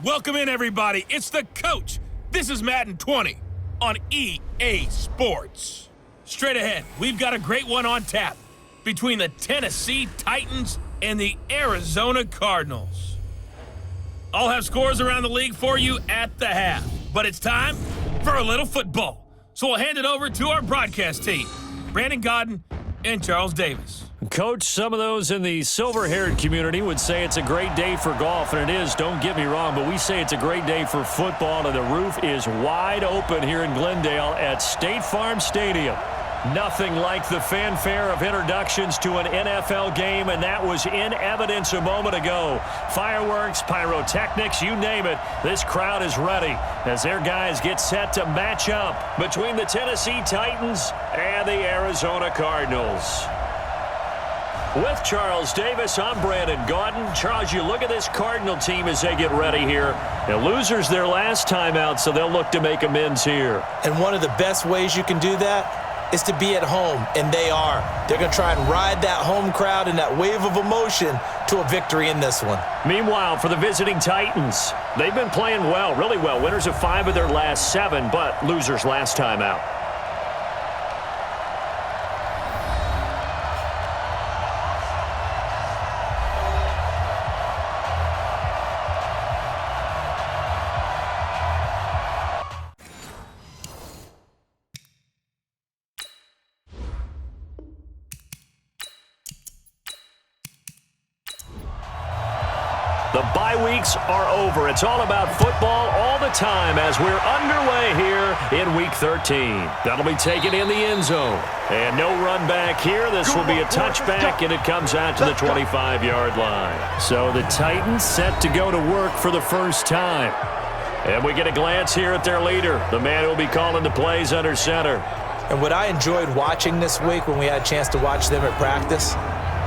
Welcome in, everybody. It's the coach. This is Madden 20 on EA Sports. Straight ahead, we've got a great one on tap between the Tennessee Titans and the Arizona Cardinals. I'll have scores around the league for you at the half, but it's time for a little football. So we'll hand it over to our broadcast team, Brandon Godden and Charles Davis. Coach, some of those in the silver-haired community would say it's a great day for golf, and it is, don't get me wrong, but we say it's a great day for football, and the roof is wide open here in Glendale at State Farm Stadium. Nothing like the fanfare of introductions to an NFL game, and that was in evidence a moment ago. Fireworks, pyrotechnics, you name it, this crowd is ready as their guys get set to match up between the Tennessee Titans and the Arizona Cardinals. With Charles Davis, I'm Brandon Godden. Charles, you look at this Cardinal team as they get ready here. The losers their last time out, so they'll look to make amends here. And one of the best ways you can do that is to be at home, and they are. They're going to try and ride that home crowd and that wave of emotion to a victory in this one. Meanwhile, for the visiting Titans, they've been playing well, really well. Winners of 5 of their last 7, but losers last time out. The bye weeks are over. It's all about football all the time as we're underway here in Week 13. That'll be taken in the end zone. And no run back here. This will be a touchback, and it comes out to the 25-yard line. So the Titans set to go to work for the first time. And we get a glance here at their leader, the man who will be calling the plays under center. And what I enjoyed watching this week when we had a chance to watch them at practice,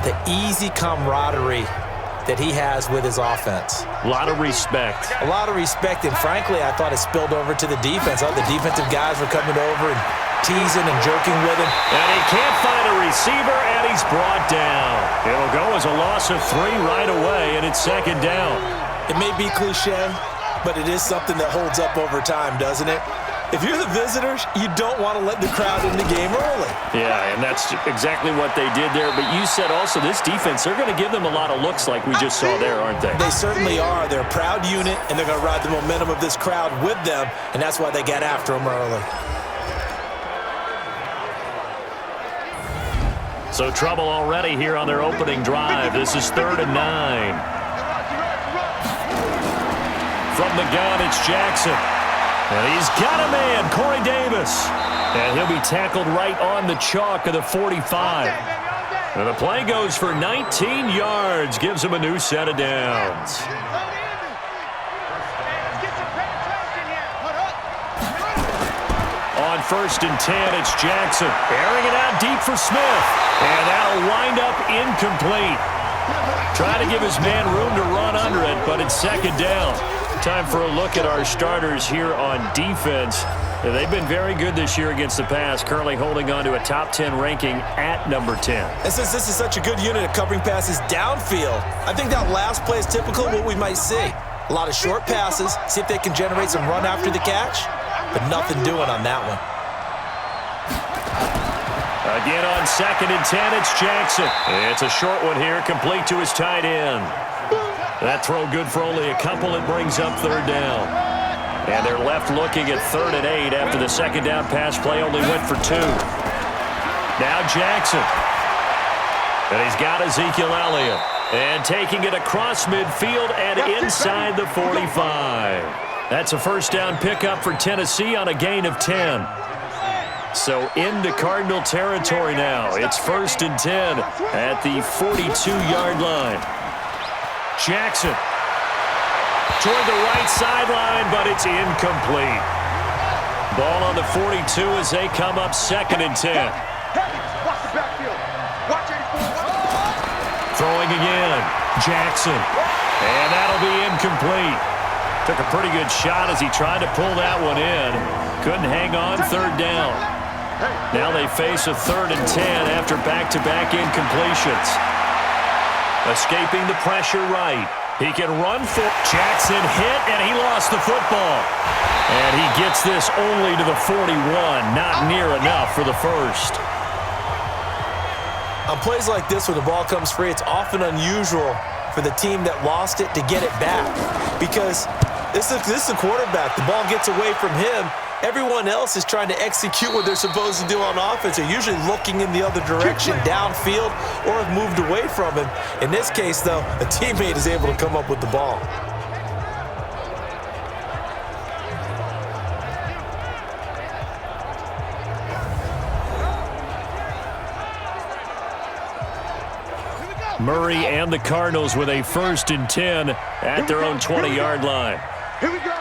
the easy camaraderie that he has with his offense. A lot of respect. A lot of respect, and frankly, I thought it spilled over to the defense. All the defensive guys were coming over and teasing and joking with him. And he can't find a receiver, and he's brought down. It'll go as a loss of 3 right away, and it's second down. It may be cliche, but it is something that holds up over time, doesn't it? If you're the visitors, you don't want to let the crowd in the game early. Yeah, and that's exactly what they did there. But you said also this defense, they're going to give them a lot of looks like we just saw there, aren't they? They certainly are. They're a proud unit, and they're going to ride the momentum of this crowd with them, and that's why they got after them early. So trouble already here on their opening drive. This is 3rd and 9. From the gun, it's Jackson. And he's got a man, Corey Davis. And he'll be tackled right on the chalk of the 45. And the play goes for 19 yards, gives him a new set of downs. On 1st and 10, it's Jackson. Airing it out deep for Smith. And that'll wind up incomplete. Trying to give his man room to run under it, but it's second down. Time for a look at our starters here on defense. They've been very good this year against the pass, currently holding on to a top 10 ranking at number 10. And since this is such a good unit of covering passes downfield, I think that last play is typical of what we might see. A lot of short passes, see if they can generate some run after the catch, but nothing doing on that one. Again on 2nd and 10, it's Jackson. It's a short one here, complete to his tight end. That throw good for only a couple. It brings up 3rd down. And they're left looking at 3rd and 8 after the second down pass play only went for 2. Now Jackson. And he's got Ezekiel Elliott. And taking it across midfield and inside the 45. That's a first down pickup for Tennessee on a gain of 10. So into Cardinal territory now. It's 1st and 10 at the 42-yard line. Jackson toward the right sideline, but it's incomplete. Ball on the 42 as they come up 2nd and 10. Throwing again, Jackson. And that'll be incomplete. Took a pretty good shot as he tried to pull that one in. Couldn't hang on, 3rd down. Now they face a 3rd and 10 after back-to-back incompletions. Escaping the pressure right. He can run for Jackson hit, and he lost the football. And he gets this only to the 41. Not near enough for the first. On plays like this where the ball comes free, it's often unusual for the team that lost it to get it back. Because this is the quarterback. The ball gets away from him. Everyone else is trying to execute what they're supposed to do on offense. They're usually looking in the other direction, downfield, or have moved away from him. In this case, though, a teammate is able to come up with the ball. Murray and the Cardinals with a 1st and 10 at their own 20-yard line. Here we go.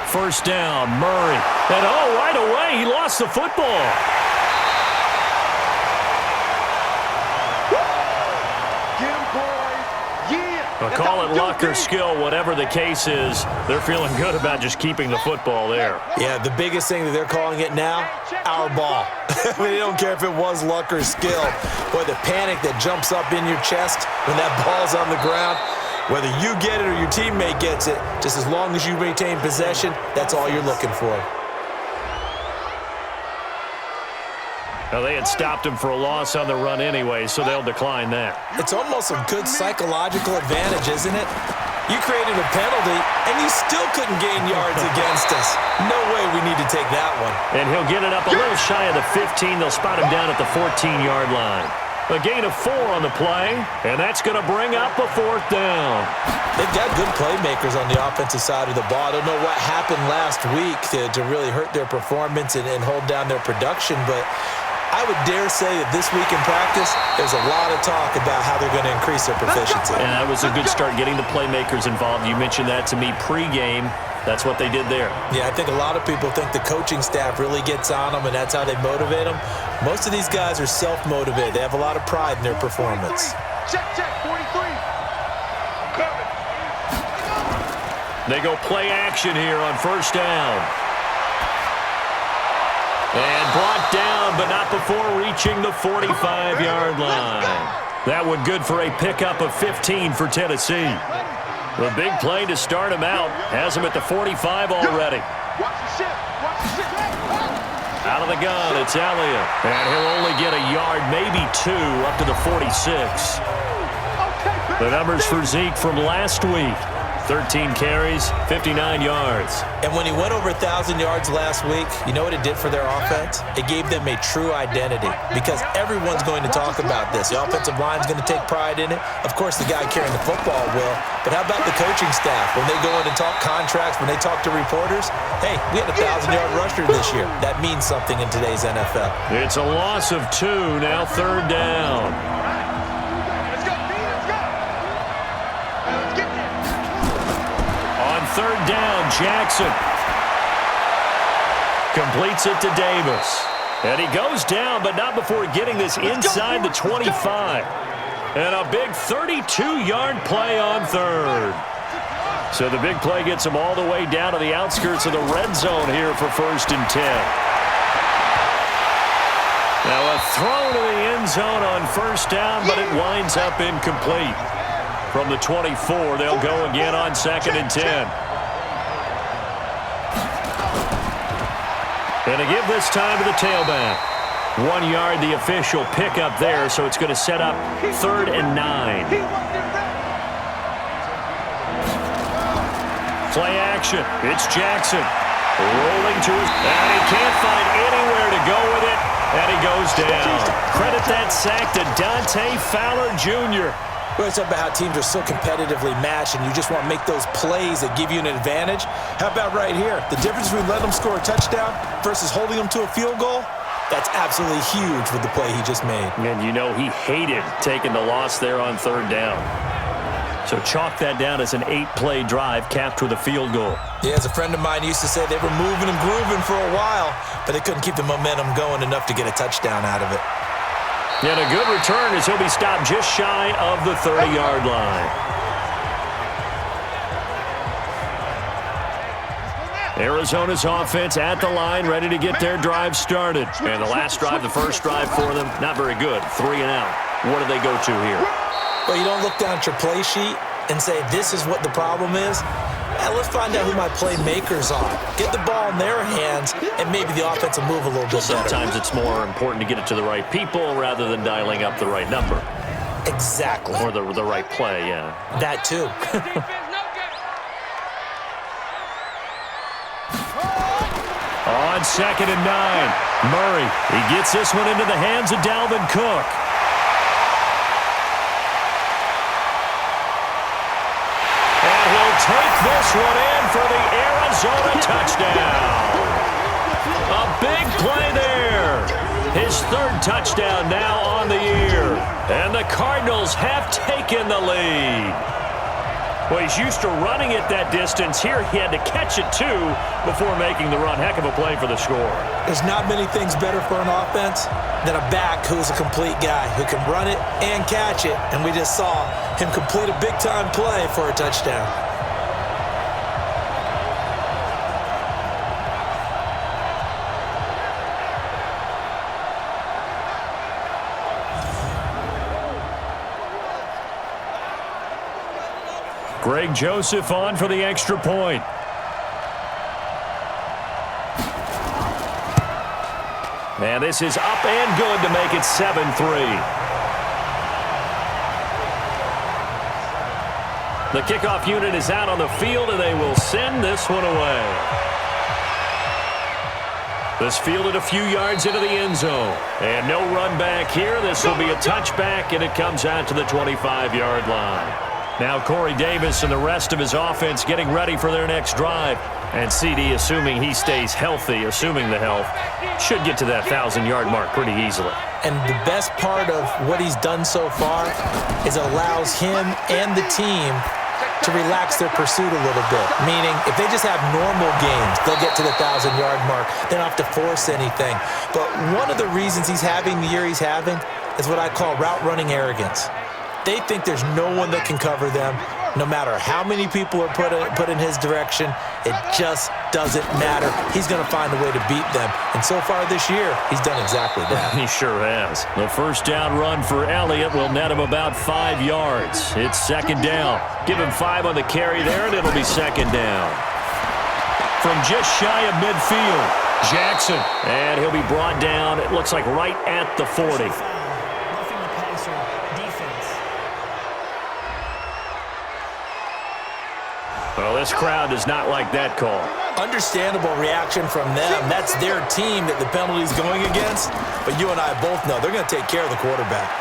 First down, Murray. And right away, he lost the football. But call it luck or skill, whatever the case is, they're feeling good about just keeping the football there. Yeah, the biggest thing that they're calling it now, our ball. I mean, they don't care if it was luck or skill. Boy, the panic that jumps up in your chest when that ball's on the ground, whether you get it or your teammate gets it, just as long as you maintain possession, that's all you're looking for. Now, they had stopped him for a loss on the run anyway, so they'll decline that. It's almost a good psychological advantage, isn't it? You created a penalty, and you still couldn't gain yards against us. No way we need to take that one. And he'll get it up a little shy of the 15. They'll spot him down at the 14-yard line. A gain of 4 on the play, and that's going to bring up a 4th down. They've got good playmakers on the offensive side of the ball. I don't know what happened last week to really hurt their performance and hold down their production, but I would dare say that this week in practice, there's a lot of talk about how they're going to increase their proficiency. And that was a good start, getting the playmakers involved. You mentioned that to me pregame. That's what they did there. Yeah, I think a lot of people think the coaching staff really gets on them, and that's how they motivate them. Most of these guys are self-motivated. They have a lot of pride in their performance. Check, 43. They go play action here on first down. And brought down, but not before reaching the 45-yard line. That one good for a pickup of 15 for Tennessee. The big play to start him out has him at the 45 already. Out of the gun, it's Elliott. And he'll only get a yard, maybe 2, up to the 46. The numbers for Zeke from last week. 13 carries, 59 yards. And when he went over 1,000 yards last week, you know what it did for their offense? It gave them a true identity because everyone's going to talk about this. The offensive line's going to take pride in it. Of course, the guy carrying the football will. But how about the coaching staff? When they go in and talk contracts, when they talk to reporters, hey, we had a 1,000-yard rusher this year. That means something in today's NFL. It's a loss of 2, now 3rd down. Third down, Jackson completes it to Davis. And he goes down, but not before getting this inside the 25. And a big 32-yard play on 3rd. So the big play gets him all the way down to the outskirts of the red zone here for 1st and 10. Now a throw to the end zone on first down, but it winds up incomplete. From the 24, they'll go again on 2nd and 10. And to give this time to the tailback. 1 yard, the official pickup there, so it's going to set up 3rd and 9. Play action. It's Jackson. Rolling to his... And he can't find anywhere to go with it, and he goes down. Credit that sack to Dante Fowler Jr. Well, it's about how teams are so competitively matched and you just want to make those plays that give you an advantage. How about right here? The difference between letting them score a touchdown versus holding them to a field goal, that's absolutely huge with the play he just made. And you know he hated taking the loss there on 3rd down. So chalk that down as an 8-play drive capped with a field goal. Yeah, as a friend of mine used to say, they were moving and grooving for a while, but they couldn't keep the momentum going enough to get a touchdown out of it. And a good return as he'll be stopped just shy of the 30-yard line. Arizona's offense at the line, ready to get their drive started. And the last drive, the first drive for them, not very good. 3 and out. What do they go to here? Well, you don't look down at your play sheet and say, this is what the problem is. Let's find out who my playmakers are. Get the ball in their hands, and maybe the offense will move a little bit better. Sometimes it's more important to get it to the right people rather than dialing up the right number. Exactly. Or the right play, yeah. That too. On 2nd and 9, Murray. He gets this one into the hands of Dalvin Cook. And he'll take this one in for the Arizona touchdown. A big play there. His 3rd touchdown now on the year. And the Cardinals have taken the lead. Well, he's used to running it that distance. Here he had to catch it, too, before making the run. Heck of a play for the score. There's not many things better for an offense than a back who's a complete guy who can run it and catch it. And we just saw him complete a big-time play for a touchdown. Greg Joseph on for the extra point. And this is up and good to make it 7-3. The kickoff unit is out on the field, and they will send this one away. This fielded a few yards into the end zone. And no run back here. This will be a touchback, and it comes out to the 25-yard line. Now Corey Davis and the rest of his offense getting ready for their next drive. And CD, assuming he stays healthy, assuming the health, should get to that 1,000-yard mark pretty easily. And the best part of what he's done so far is it allows him and the team to relax their pursuit a little bit. Meaning, if they just have normal games, they'll get to the 1,000-yard mark. They don't have to force anything. But one of the reasons he's having the year he's having is what I call route running arrogance. They think there's no one that can cover them. No matter how many people are put in his direction, it just doesn't matter. He's going to find a way to beat them. And so far this year, he's done exactly that. He sure has. The first down run for Elliott will net him about 5 yards. It's 2nd down. Give him 5 on the carry there, and it'll be 2nd down. From just shy of midfield, Jackson. And he'll be brought down, it looks like right at the 40. Well, this crowd does not like that call. Understandable reaction from them. That's their team that the penalty's going against. But you and I both know they're going to take care of the quarterback.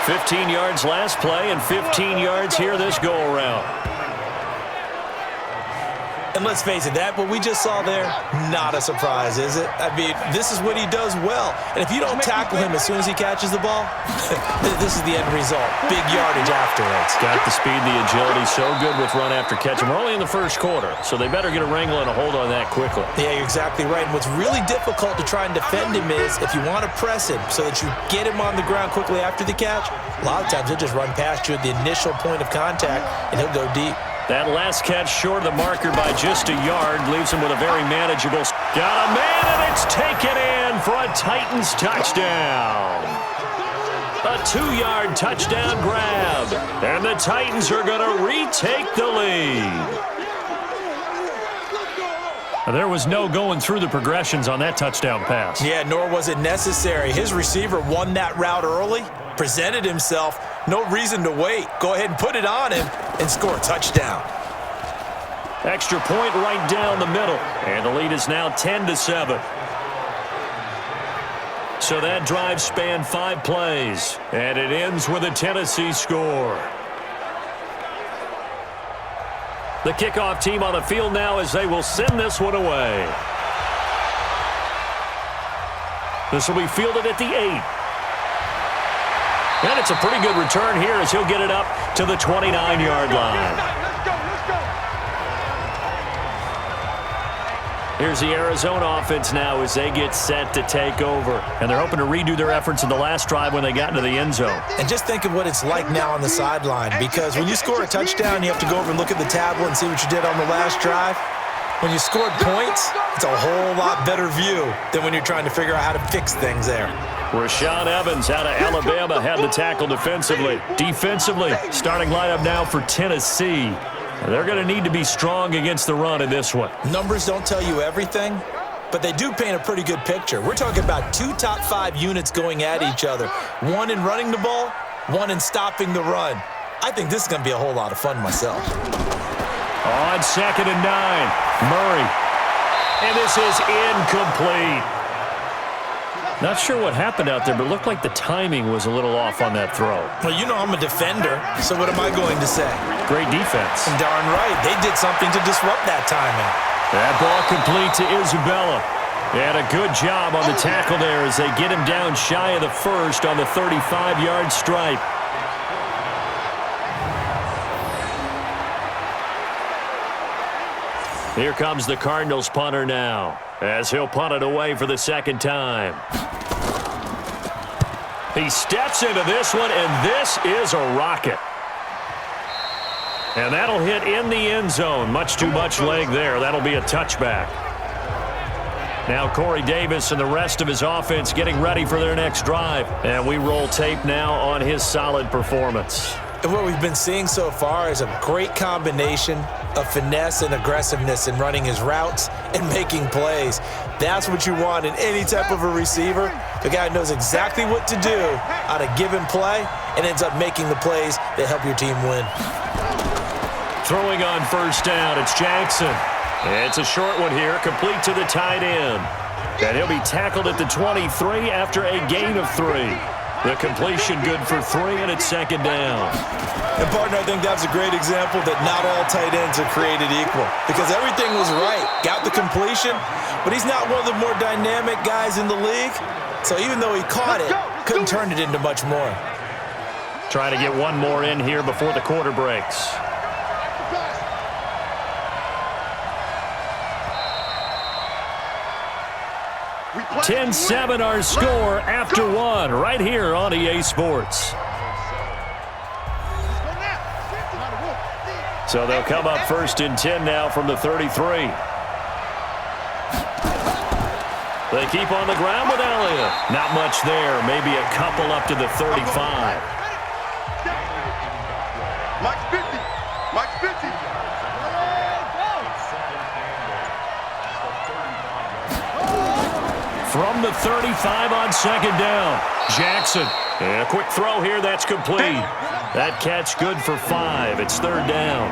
15 yards last play and 15 yards here this go-around. And let's face it, that what we just saw there, not a surprise, is it? I mean, this is what he does well. And if you don't tackle him as soon as he catches the ball, this is the end result. Big yardage afterwards. Got the speed, the agility, so good with run after catch. And we're only in the first quarter, so they better get a wrangle and a hold on that quickly. Yeah, you're exactly right. And what's really difficult to try and defend him is if you want to press him so that you get him on the ground quickly after the catch, a lot of times he'll just run past you at the initial point of contact, and he'll go deep. That last catch short of the marker by just a yard leaves him with a very manageable. Got a man, and it's taken in for a Titans touchdown. A 2-yard touchdown grab. And the Titans are going to retake the lead. There was no going through the progressions on that touchdown pass. Yeah, nor was it necessary. His receiver won that route early, presented himself. No reason to wait. Go ahead and put it on him and score a touchdown. Extra point right down the middle. And the lead is now 10-7. So that drive spanned 5 plays. And it ends with a Tennessee score. The kickoff team on the field now as they will send this one away. This will be fielded at the 8. And it's a pretty good return here as he'll get it up to the 29-yard line. Here's the Arizona offense now as they get set to take over. And they're hoping to redo their efforts in the last drive when they got into the end zone. And just think of what it's like now on the sideline, because when you score a touchdown, you have to go over and look at the tablet and see what you did on the last drive. When you scored points, it's a whole lot better view than when you're trying to figure out how to fix things there. Rashaan Evans out of Alabama had the tackle defensively. Defensively, starting lineup now for Tennessee. They're going to need to be strong against the run in this one. Numbers don't tell you everything, but they do paint a pretty good picture. We're talking about 2 top 5 units going at each other. One in running the ball, one in stopping the run. I think this is going to be a whole lot of fun myself. On 2nd and 9, Murray. And this is incomplete. Not sure what happened out there, but it looked like the timing was a little off on that throw. Well, you know I'm a defender, so what am I going to say? Great defense. And darn right, they did something to disrupt that timing. That ball complete to Isabella. And a good job on the tackle there as they get him down shy of the first on the 35-yard stripe. Here comes the Cardinals punter now, as he'll punt it away for the second time. He steps into this one, and this is a rocket. And that'll hit in the end zone. Much too much leg there. That'll be a touchback. Now Corey Davis and the rest of his offense getting ready for their next drive. And we roll tape now on his solid performance. And what we've been seeing so far is a great combination of finesse and aggressiveness in running his routes and making plays. That's what you want in any type of a receiver. The guy knows exactly what to do on a given play and ends up making the plays that help your team win. Throwing on first down, it's Jackson. It's a short one here, complete to the tight end. And he'll be tackled at the 23 after a gain of 3. The completion good for 3, and it's second down. And, partner, I think that's a great example that not all tight ends are created equal, because everything was right. Got the completion, but he's not one of the more dynamic guys in the league. So even though he caught it, couldn't turn it into much more. Trying to get one more in here before the quarter breaks. 10-7 our score after 1 right here on EA Sports. So they'll come up 1st and 10 now from the 33. They keep on the ground with Elliott. Not much there, maybe a couple up to the 35. Mike's 50. Mike's 50. From the 35 on second down, Jackson. And a quick throw here, that's complete. That catch good for 5. It's third down.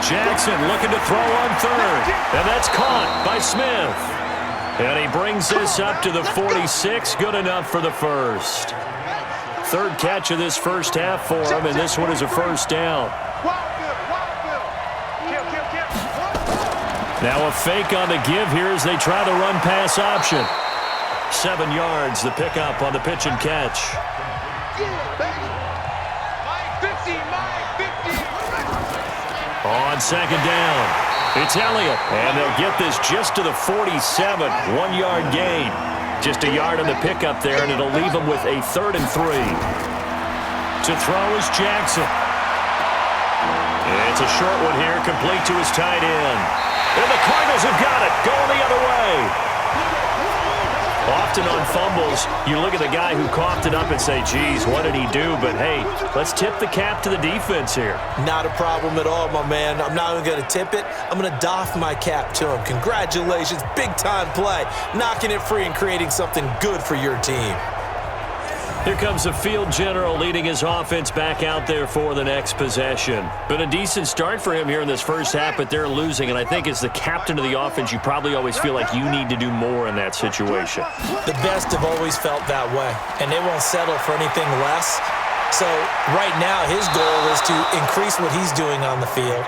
Jackson looking to throw on third. And that's caught by Smith. And he brings this up to the 46. Good enough for the first. Third catch of this first half for him, and this one is a first down. Now a fake on the give here as they try the run-pass option. 7 yards, the pickup on the pitch and catch. On second down, it's Elliott. And they'll get this just to the 47, 1-yard gain. Just a yard on the pickup there, and it'll leave them with a 3rd and 3. To throw is Jackson. It's a short one here, complete to his tight end. And the Cardinals have got it, going the other way. Often on fumbles, you look at the guy who coughed it up and say, geez, what did he do? But, hey, let's tip the cap to the defense here. Not a problem at all, my man. I'm not even going to tip it. I'm going to doff my cap to him. Congratulations, big-time play. Knocking it free and creating something good for your team. Here comes the field general leading his offense back out there for the next possession. Been a decent start for him here in this first half, but they're losing. And I think as the captain of the offense, you probably always feel like you need to do more in that situation. The best have always felt that way, and they won't settle for anything less. So right now his goal is to increase what he's doing on the field,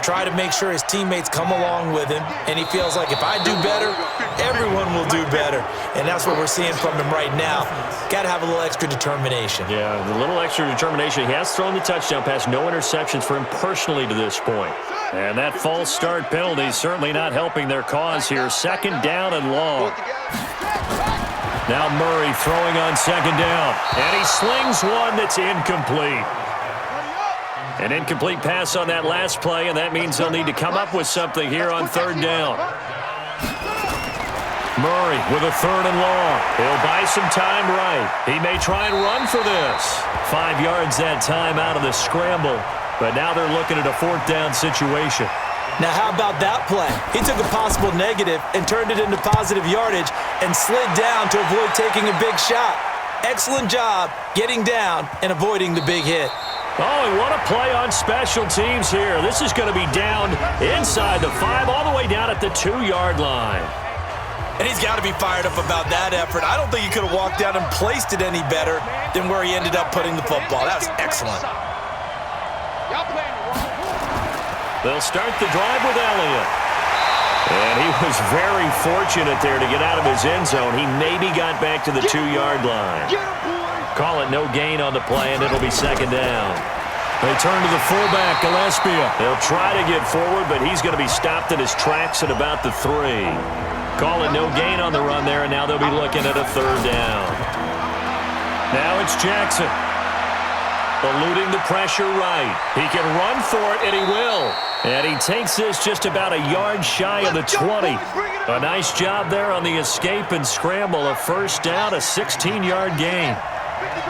try to make sure his teammates come along with him, and he feels like if I do better, everyone will do better. And that's what we're seeing from him right now. Got to have a little extra determination. Yeah, the little extra determination. He has thrown the touchdown pass. No interceptions for him personally to this point. And that false start penalty is certainly not helping their cause here. Second down and long. Now Murray throwing on second down. And he slings one that's incomplete. An incomplete pass on that last play, and that means they'll need to come up with something here on third down. Murray with a third and long. He'll buy some time right. He may try and run for this. 5 yards that time out of the scramble. But now they're looking at a fourth down situation. Now how about that play? He took a possible negative and turned it into positive yardage and slid down to avoid taking a big shot. Excellent job getting down and avoiding the big hit. Oh, and what a play on special teams here. This is going to be down inside the 5, all the way down at the 2-yard line. And he's got to be fired up about that effort. I don't think he could have walked down and placed it any better than where he ended up putting the football. That was excellent. They'll start the drive with Elliott. And he was very fortunate there to get out of his end zone. He maybe got back to the 2-yard line. Call it no gain on the play, and it'll be second down. They turn to the fullback, Gillespie. They'll try to get forward, but he's going to be stopped in his tracks at about the 3. Call it no gain on the run there, and now they'll be looking at a third down. Now it's Jackson. Eluding the pressure right. He can run for it, and he will. And he takes this just about a yard shy of the 20. A nice job there on the escape and scramble. A first down, a 16-yard gain.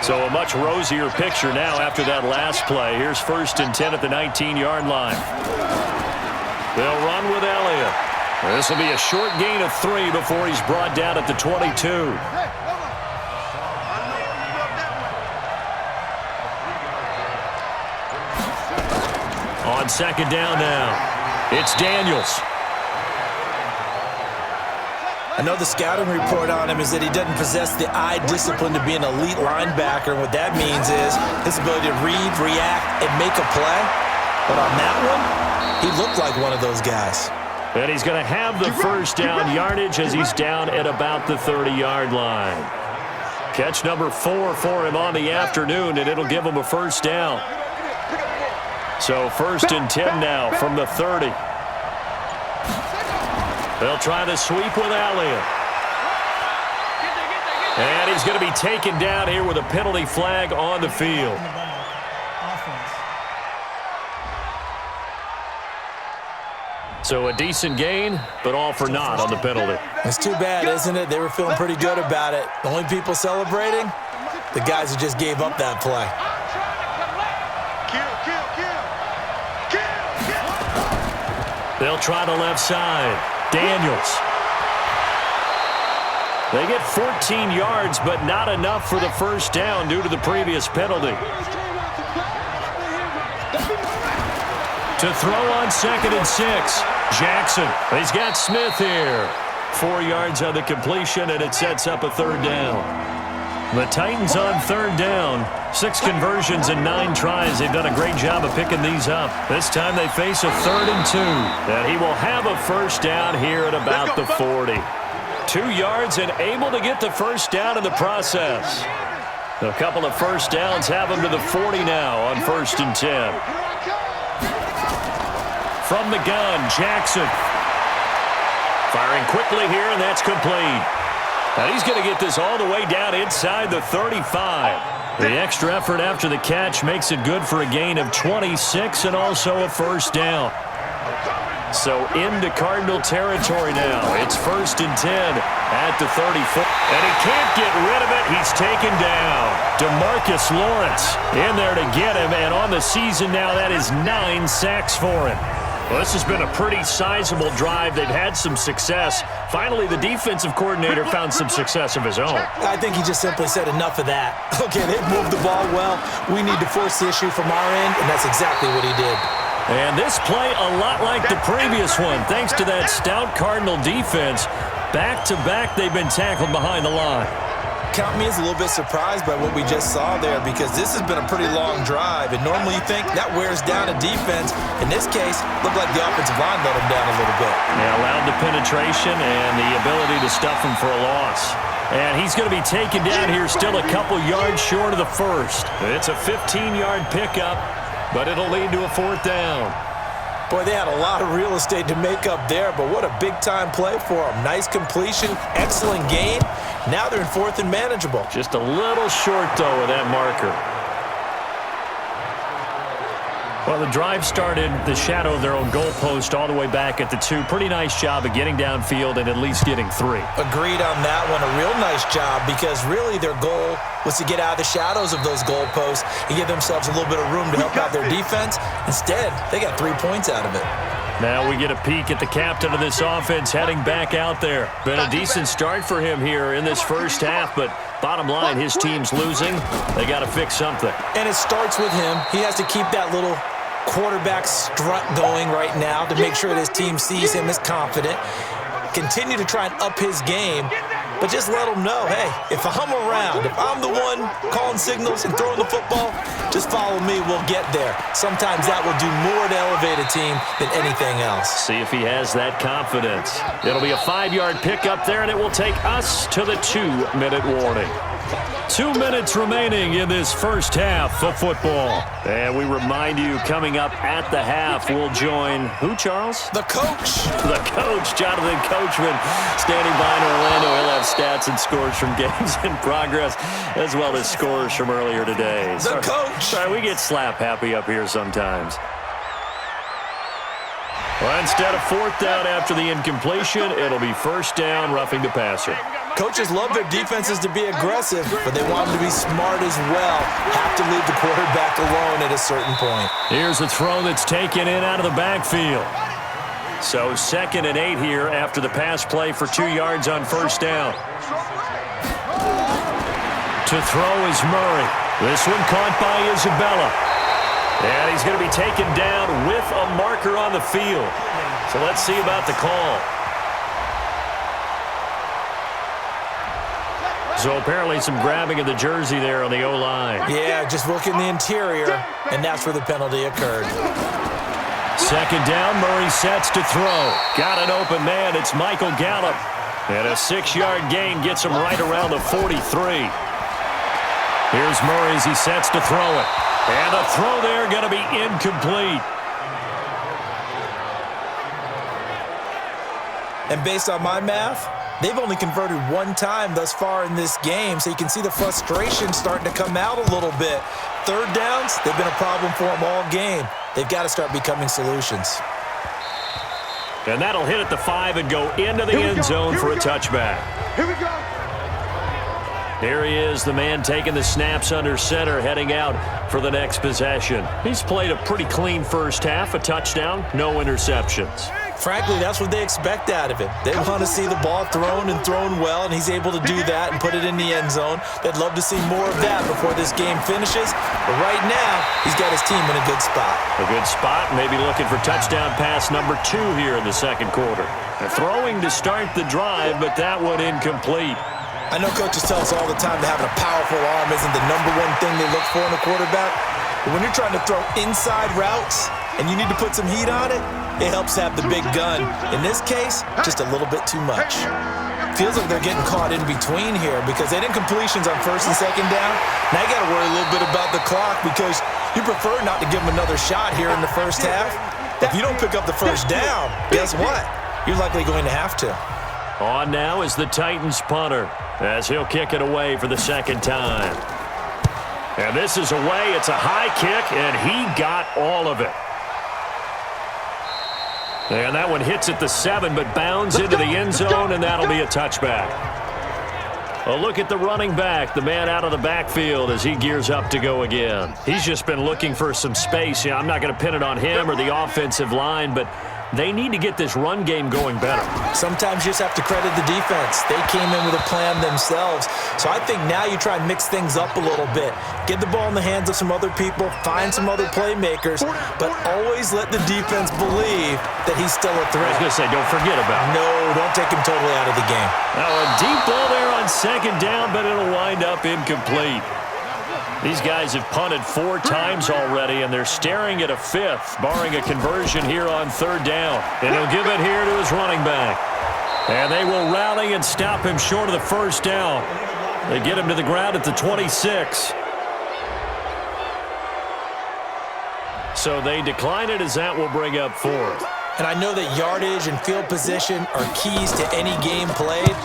So a much rosier picture now after that last play. Here's first and 10 at the 19-yard line. They'll run with Elliott. This will be a short gain of 3 before he's brought down at the 22. On second down now, it's Daniels. I know the scouting report on him is that he doesn't possess the eye discipline to be an elite linebacker. And what that means is his ability to read, react, and make a play. But on that one, he looked like one of those guys. And he's going to have the first down yardage as he's down at about the 30-yard line. Catch number 4 for him on the afternoon, and it'll give him a first down. So first and 10 now from the 30. They'll try to sweep with Elliott. And he's going to be taken down here with a penalty flag on the field. So a decent gain, but all for naught on the penalty. It's too bad, isn't it? They were feeling pretty good about it. The only people celebrating, the guys who just gave up that play. They'll try the left side. Daniels. They get 14 yards, but not enough for the first down due to the previous penalty. To throw on second and 6. Jackson. He's got Smith here. 4 yards on the completion, and it sets up a third down. The Titans on third down. 6 conversions and 9 tries. They've done a great job of picking these up. This time they face a 3rd and 2. And he will have a first down here at about the 40. 2 yards and able to get the first down in the process. A couple of first downs have him to the 40 now on 1st and 10. From the gun, Jackson. Firing quickly here, and that's complete. And he's going to get this all the way down inside the 35. The extra effort after the catch makes it good for a gain of 26 and also a first down. So into Cardinal territory now. It's 1st and 10 at the 34. And he can't get rid of it. He's taken down. DeMarcus Lawrence in there to get him. And on the season now, that is 9 sacks for him. Well, this has been a pretty sizable drive. They've had some success. Finally, the defensive coordinator found some success of his own. I think he just simply said enough of that. Okay, they've moved the ball well. We need to force the issue from our end, and that's exactly what he did. And this play a lot like the previous one, thanks to that stout Cardinal defense. Back-to-back, they've been tackled behind the line. count me as a little bit surprised by what we just saw there, because this has been a pretty long drive, and normally you think that wears down a defense. In this case, looked like the offensive line let them down a little bit. Yeah, allowed the penetration and the ability to stuff him for a loss. And he's going to be taken down here, still a couple yards short of the first. It's a 15-yard pickup, but it'll lead to a 4th down. Boy, they had a lot of real estate to make up there, but what a big-time play for them. Nice completion, excellent gain. Now they're in 4th and manageable. Just a little short, though, of that marker. Well, the drive started the shadow of their own goalpost all the way back at the 2. Pretty nice job of getting downfield and at least getting 3. Agreed on that one. A real nice job, because really their goal was to get out of the shadows of those goalposts and give themselves a little bit of room to help out their defense. Instead, they got 3 points out of it. Now we get a peek at the captain of this offense heading back out there. Been a decent start for him here in this first half, but bottom line, his team's losing. They got to fix something. And it starts with him. He has to keep that little quarterback strut going right now to make sure that his team sees him as confident. Continue to try and up his game, but just let him know, hey, if I'm around, if I'm the one calling signals and throwing the football, just follow me, we'll get there. Sometimes that will do more to elevate a team than anything else. See if he has that confidence. It'll be a 5-yard pickup there, and it will take us to the 2-minute warning. 2 minutes remaining in this first half of football. And we remind you, coming up at the half, we'll join who, Charles? The coach. The coach, Jonathan Coachman, standing by in Orlando. He'll have stats and scores from games in progress, as well as scores from earlier today. The coach. Sorry, we get slap happy up here sometimes. Well, instead of 4th down after the incompletion, it'll be 1st down, roughing the passer. Coaches love their defenses to be aggressive, but they want them to be smart as well. Have to leave the quarterback alone at a certain point. Here's a throw that's taken in out of the backfield. So 2nd and 8 here after the pass play for 2 yards on 1st down. To throw is Murray. This one caught by Isabella. And he's going to be taken down with a marker on the field. So let's see about the call. So apparently some grabbing of the jersey there on the O-line. Yeah, just look in the interior, and that's where the penalty occurred. 2nd down, Murray sets to throw. Got an open man, it's Michael Gallup. And a 6-yard gain gets him right around the 43. Here's Murray as he sets to throw it. And the throw there going to be incomplete. And based on my math, they've only converted 1 time thus far in this game, so you can see the frustration starting to come out a little bit. 3rd downs, they've been a problem for them all game. They've got to start becoming solutions. And that'll hit at the 5 and go into the end zone for a touchback. Here we go. Here he is, the man taking the snaps under center, heading out for the next possession. He's played a pretty clean first half, a touchdown, no interceptions. Frankly, that's what they expect out of it. They want to see the ball thrown and thrown well, and he's able to do that and put it in the end zone. They'd love to see more of that before this game finishes. But right now, he's got his team in a good spot. A good spot, maybe looking for touchdown pass number 2 here in the 2nd quarter. Throwing to start the drive, but that one incomplete. I know coaches tell us all the time that having a powerful arm isn't the #1 thing they look for in a quarterback. But when you're trying to throw inside routes and you need to put some heat on it, it helps have the big gun. In this case, just a little bit too much. Feels like they're getting caught in between here because they didn't completions on 1st and 2nd down. Now you got to worry a little bit about the clock because you prefer not to give them another shot here in the first half. If you don't pick up the 1st down, guess what? You're likely going to have to. On now is the Titans punter as he'll kick it away for the 2nd time. And this is away. It's a high kick, and he got all of it. And that one hits at the 7, but bounds into the end zone, and that'll be a touchback. A look at the running back, the man out of the backfield as he gears up to go again. He's just been looking for some space. I'm not going to pin it on him or the offensive line, but They need to get this run game going better. Sometimes you just have to credit the defense. They came in with a plan themselves. So I think now you try and mix things up a little bit. Get the ball in the hands of some other people, find some other playmakers, but always let the defense believe that he's still a threat. I was going to say, don't forget about it. No, don't take him totally out of the game. Now a deep ball there on second down, but it'll wind up incomplete. These guys have punted 4 times already, and they're staring at a 5th, barring a conversion here on third down. And he'll give it here to his running back. And they will rally and stop him short of the first down. They get him to the ground at the 26. So they decline it as that will bring up 4th. And I know that yardage and field position are keys to any game played,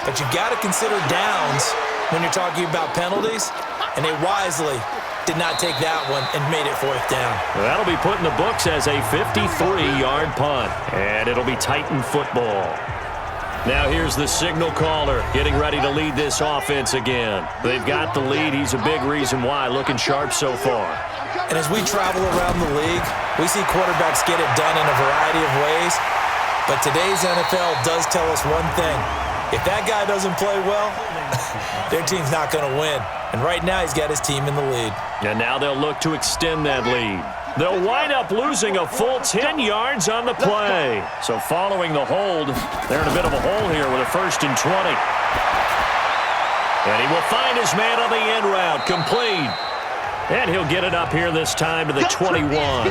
but you got to consider downs when you're talking about penalties. And they wisely did not take that one and made it 4th down. That'll be put in the books as a 53-yard punt. And it'll be Titan football. Now here's the signal caller getting ready to lead this offense again. They've got the lead. He's a big reason why. Looking sharp so far. And as we travel around the league, we see quarterbacks get it done in a variety of ways. But today's NFL does tell us one thing. If that guy doesn't play well, their team's not going to win. And right now, he's got his team in the lead. And now they'll look to extend that lead. They'll wind up losing a full 10 yards on the play. So following the hold, they're in a bit of a hole here with a 1st and 20. And he will find his man on the end route, complete. And he'll get it up here this time to the 21.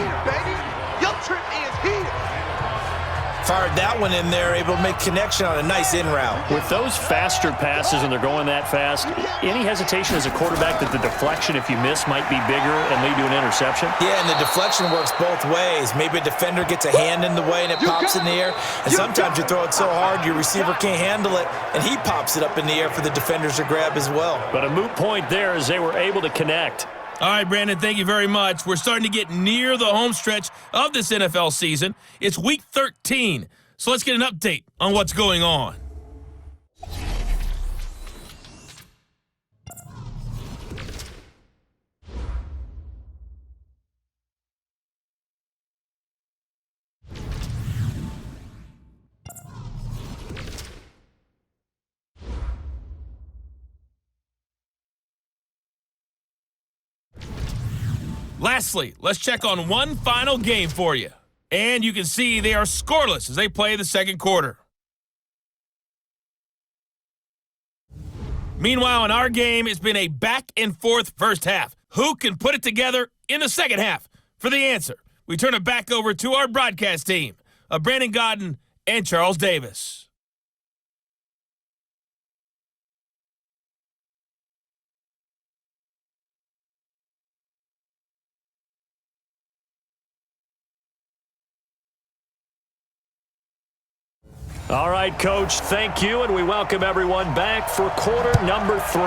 Fired that one in there, able to make connection on a nice in route. With those faster passes and they're going that fast, any hesitation as a quarterback that the deflection, if you miss, might be bigger and lead to an interception? Yeah, and the deflection works both ways. Maybe a defender gets a hand in the way and it pops in the air. And sometimes you throw it so hard your receiver can't handle it, and he pops it up in the air for the defenders to grab as well. But a moot point there as they were able to connect. All right, Brandon, thank you very much. We're starting to get near the home stretch of this NFL season. It's Week 13, so let's get an update on what's going on. Lastly, let's check on one final game for you. And you can see they are scoreless as they play the second quarter. Meanwhile, in our game, it's been a back-and-forth first half. Who can put it together in the second half? For the answer, we turn it back over to our broadcast team of Brandon Godden and Charles Davis. All right, Coach, thank you, and we welcome everyone back for quarter number 3.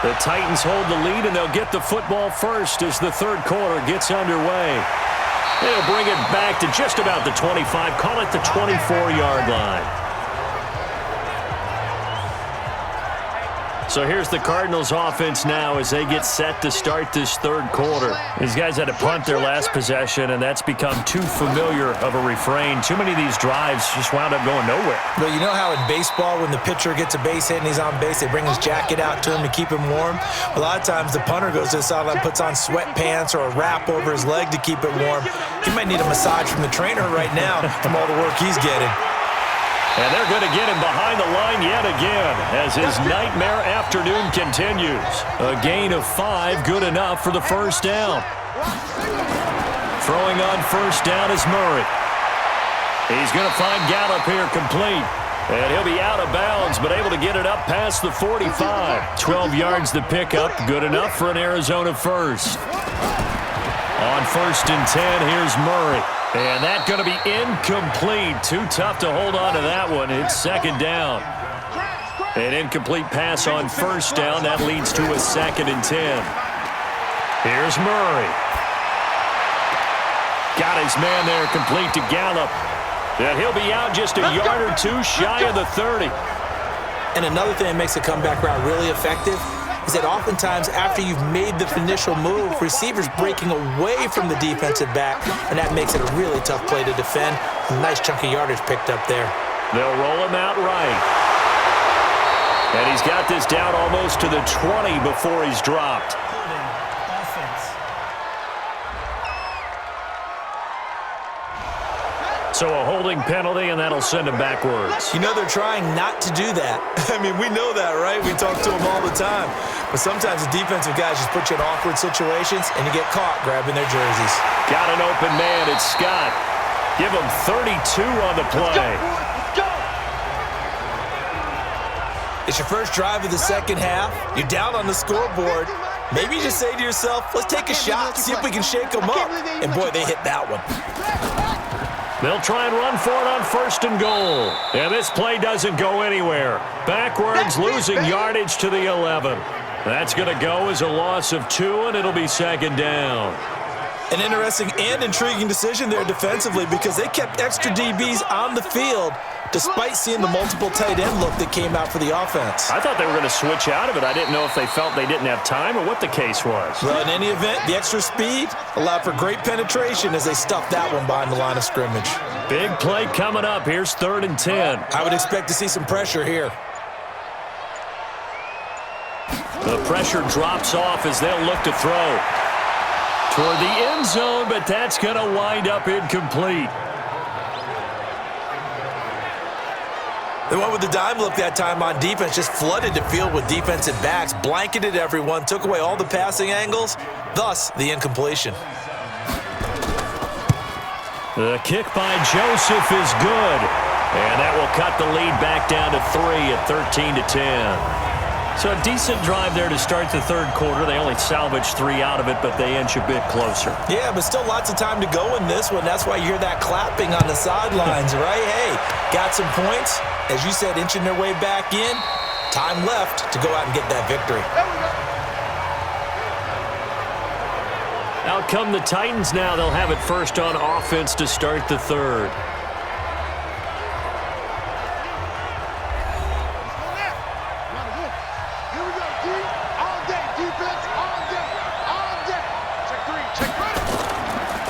The Titans hold the lead, and they'll get the football first as the third quarter gets underway. They'll bring it back to just about the 25, call it the 24-yard line. So here's the Cardinals offense now as they get set to start this third quarter. These guys had to punt their last possession, and that's become too familiar of a refrain. Too many of these drives just wound up going nowhere. But you know how in baseball, when the pitcher gets a base hit and he's on base, they bring his jacket out to him to keep him warm? A lot of times the punter goes to the sideline, puts on sweatpants or a wrap over his leg to keep it warm. He might need a massage from the trainer right now from all the work he's getting. And they're going to get him behind the line yet again as his nightmare afternoon continues. A gain of 5, good enough for the first down. Throwing on first down is Murray. He's going to find Gallup here complete. And he'll be out of bounds, but able to get it up past the 45. 12 yards to pick up, good enough for an Arizona first. On first and 10, here's Murray. And that's going to be incomplete. Too tough to hold on to that one. It's second down. An incomplete pass on first down. That leads to a 2nd and 10. Here's Murray. Got his man there complete to Gallup. And he'll be out just a yard or two shy of the 30. And another thing that makes a comeback route really effective is that oftentimes after you've made the initial move, receivers breaking away from the defensive back, and that makes it a really tough play to defend. A nice chunk of yardage picked up there. They'll roll him out right. And he's got this down almost to the 20 before he's dropped. So a holding penalty, and that'll send him backwards. You know they're trying not to do that. I mean, we know that, right? We talk to them all the time. But sometimes the defensive guys just put you in awkward situations, and you get caught grabbing their jerseys. Got an open man. It's Scott. Give him 32 on the play. It's your first drive of the second half. You're down on the scoreboard. Maybe you just say to yourself, let's take a shot, see if we can shake them up. And, boy, they hit that one. They'll try and run for it on 1st and goal. And this play doesn't go anywhere. Backwards, losing yardage to the 11. That's going to go as a loss of 2, and it'll be 2nd down. An interesting and intriguing decision there defensively because they kept extra DBs on the field despite seeing the multiple tight end look that came out for the offense. I thought they were going to switch out of it. I didn't know if they felt they didn't have time or what the case was. Well, in any event, the extra speed allowed for great penetration as they stuffed that one behind the line of scrimmage. Big play coming up. Here's 3rd and 10. I would expect to see some pressure here. The pressure drops off as they'll look to throw toward the end zone, but that's going to wind up incomplete. They went with the dime look that time on defense, just flooded the field with defensive backs, blanketed everyone, took away all the passing angles, thus the incompletion. The kick by Joseph is good, and that will cut the lead back down to 3 at 13-10. So a decent drive there to start the 3rd quarter. They only salvaged 3 out of it, but they inch a bit closer. Yeah, but still lots of time to go in this one. That's why you hear that clapping on the sidelines, right? Hey, got some points. As you said, inching their way back in. Time left to go out and get that victory. Out come the Titans now. They'll have it first on offense to start the 3rd.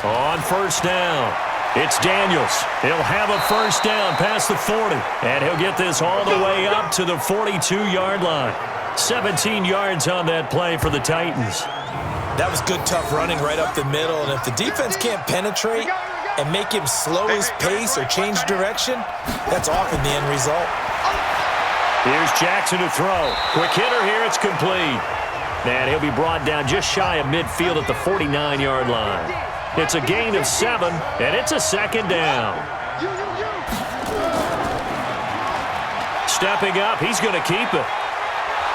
On 1st down, it's Daniels. He'll have a 1st down past the 40, and he'll get this all the way up to the 42-yard line. 17 yards on that play for the Titans. That was good, tough running right up the middle, and if the defense can't penetrate and make him slow his pace or change direction, that's often the end result. Here's Jackson to throw. Quick hitter here, it's complete. And he'll be brought down just shy of midfield at the 49-yard line. It's a gain of 7, and it's a 2nd down. Stepping up, he's going to keep it.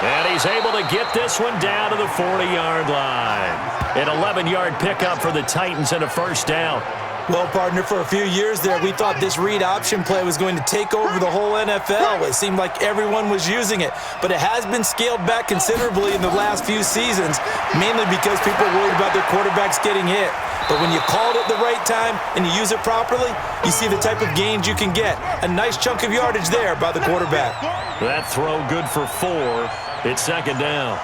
And he's able to get this one down to the 40-yard line. An 11-yard pickup for the Titans and a 1st down. Well, partner, for a few years there, we thought this read option play was going to take over the whole NFL. It seemed like everyone was using it, but it has been scaled back considerably in the last few seasons, mainly because people are worried about their quarterbacks getting hit. But when you called it the right time and you use it properly, you see the type of gains you can get. A nice chunk of yardage there by the quarterback. That throw good for 4. It's 2nd down.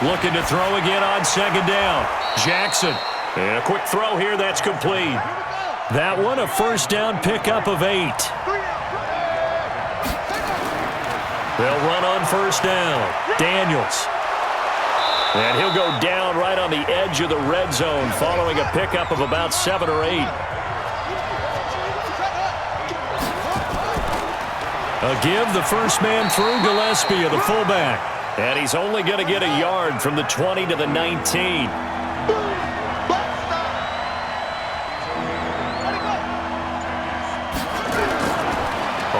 Looking to throw again on 2nd down. Jackson. And a quick throw here, that's complete. That one, a 1st down pickup of 8. They'll run on 1st down. Daniels. And he'll go down right on the edge of the red zone following a pickup of about 7 or 8. A give, the first man through, Gillespie of the fullback. And he's only going to get a yard from the 20 to the 19.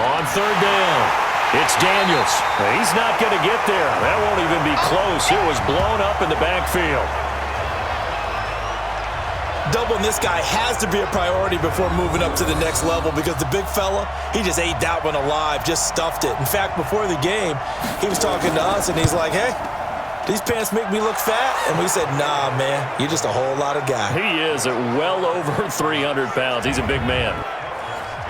On 3rd down, it's Daniels. He's not going to get there. That won't even be close. It was blown up in the backfield. Doubling this guy has to be a priority before moving up to the next level because the big fella, he just ate that one alive, just stuffed it. In fact, before the game, he was talking to us, and he's like, hey, these pants make me look fat? And we said, nah, man, you're just a whole lot of guy. He is at well over 300 pounds. He's a big man.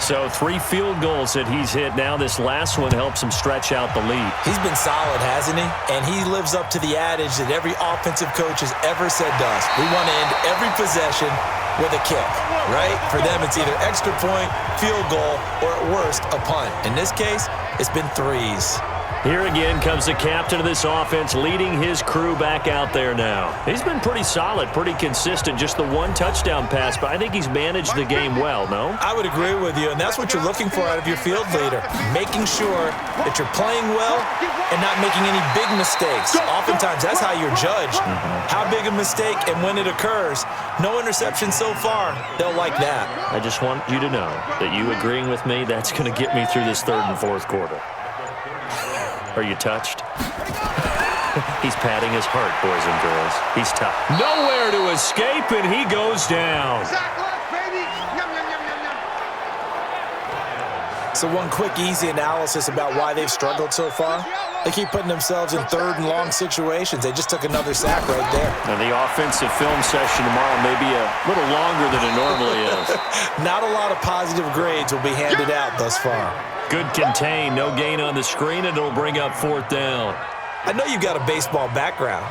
So 3 field goals that he's hit now. This last one helps him stretch out the lead. He's been solid, hasn't he? And he lives up to the adage that every offensive coach has ever said to us. We want to end every possession with a kick, right? For them, it's either extra point, field goal, or at worst, a punt. In this case, it's been 3s. Here again comes the captain of this offense leading his crew back out there now. He's been pretty solid, pretty consistent, just the 1 touchdown pass, but I think he's managed the game well, no? I would agree with you, and that's what you're looking for out of your field leader, making sure that you're playing well and not making any big mistakes. Oftentimes, that's how you're judged, how big a mistake and when it occurs. No interception so far. They'll like that. I just want you to know that you agreeing with me, that's going to get me through this 3rd and 4th quarter. Are you touched? He's patting his heart, boys and girls. He's tough. Nowhere to escape, and he goes down. So one quick, easy analysis about why they've struggled so far. They keep putting themselves in 3rd and long situations. They just took another sack right there. And the offensive film session tomorrow may be a little longer than it normally is. Not a lot of positive grades will be handed out thus far. Good contain, no gain on the screen, and it'll bring up 4th down. I know you've got a baseball background,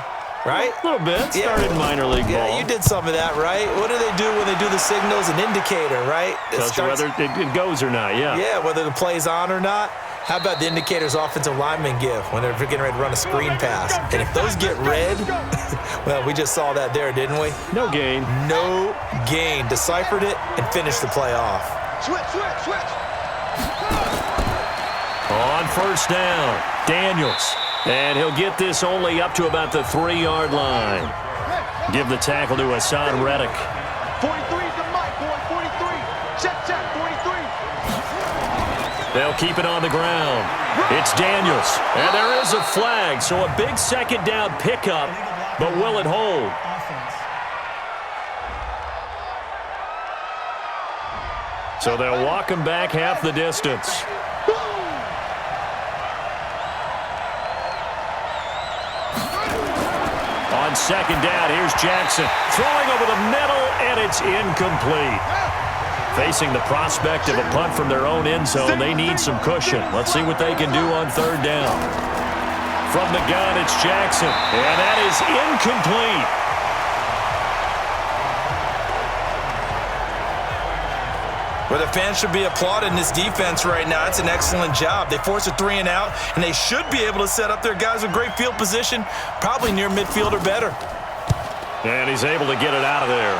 right? A little bit. Started minor league ball. Yeah, you did some of that, right? What do they do when they do the signals? An indicator, right? Tells you whether it goes or not, yeah. Yeah, whether the play's on or not. How about the indicators offensive linemen give when they're getting ready to run a screen pass? And if those get red, well, we just saw that there, didn't we? No gain. No gain. Deciphered it and finished the play off. Switch. On 1st down, Daniels. And he'll get this only up to about the 3-yard line. Give the tackle to Hassan Reddick. 43 is the mic, boy. 43. Check. 43. They'll keep it on the ground. It's Daniels. And there is a flag, so a big 2nd down pickup, but will it hold? So they'll walk him back half the distance. On 2nd down, here's Jackson. Throwing over the middle, and it's incomplete. Facing the prospect of a punt from their own end zone, they need some cushion. Let's see what they can do on 3rd down. From the gun, it's Jackson, and that is incomplete. Well, the fans should be applauding this defense right now. It's an excellent job. They force a 3 and out, and they should be able to set up their guys with great field position, probably near midfield or better. And he's able to get it out of there.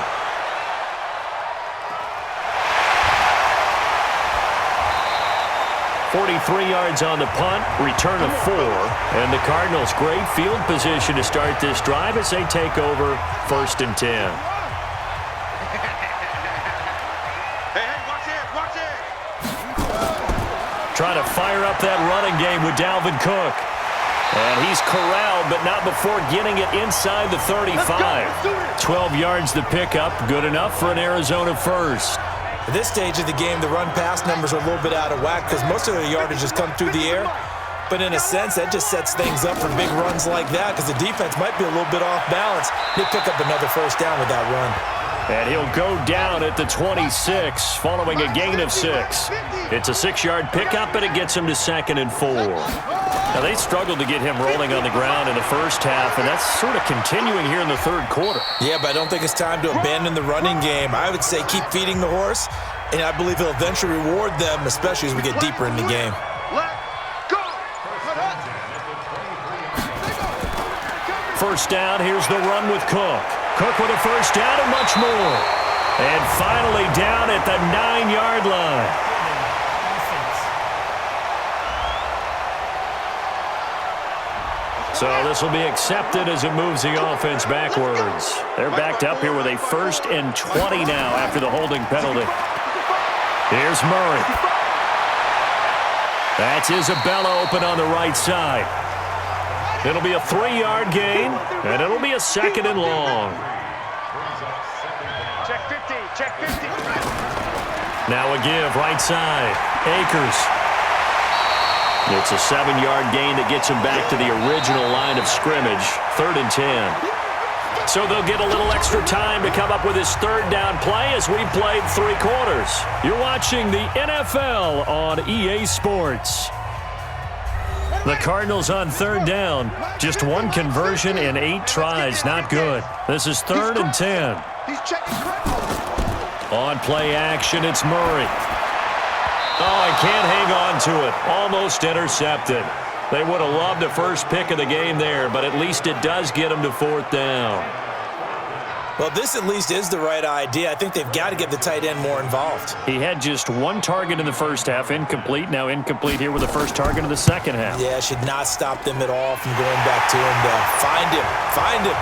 .43 yards on the punt, return of 4, and the Cardinals great field position to start this drive as they take over 1st and 10. Trying to fire up that running game with Dalvin Cook. And he's corralled, but not before getting it inside the 35. 12 yards to pick up, good enough for an Arizona 1st. At this stage of the game, the run-pass numbers are a little bit out of whack because most of the yardage has come through the air. But in a sense, that just sets things up for big runs like that because the defense might be a little bit off balance. They pick up another 1st down with that run. And he'll go down at the 26 following a gain of 6. It's a 6-yard pickup, and it gets him to 2nd and 4. Now, they struggled to get him rolling on the ground in the 1st half, and that's sort of continuing here in the 3rd quarter. Yeah, but I don't think it's time to abandon the running game. I would say keep feeding the horse, and I believe he'll eventually reward them, especially as we get deeper in the game. First down, here's the run with Cook. Cook with a 1st down and much more. And finally down at the 9-yard line. So this will be accepted as it moves the offense backwards. They're backed up here with a 1st and 20 now after the holding penalty. Here's Murray. That's Isabella open on the right side. It'll be a 3-yard gain, and it'll be a 2nd and long. Check 50. Now a give, right side. Akers. It's a 7-yard gain that gets him back to the original line of scrimmage. 3rd and 10. So they'll get a little extra time to come up with his third down play as we played 3 quarters. You're watching the NFL on EA Sports. The Cardinals on third down. Just 1 conversion in 8 tries. Not good. This is 3rd and 10. On play action, it's Murray. Oh, I can't hang on to it. Almost intercepted. They would have loved the first pick of the game there, but at least it does get them to 4th down. Well, this at least is the right idea. I think they've got to get the tight end more involved. He had just 1 target in the first half, incomplete. Now incomplete here with the first target of the second half. Yeah, should not stop them at all from going back to him to find him.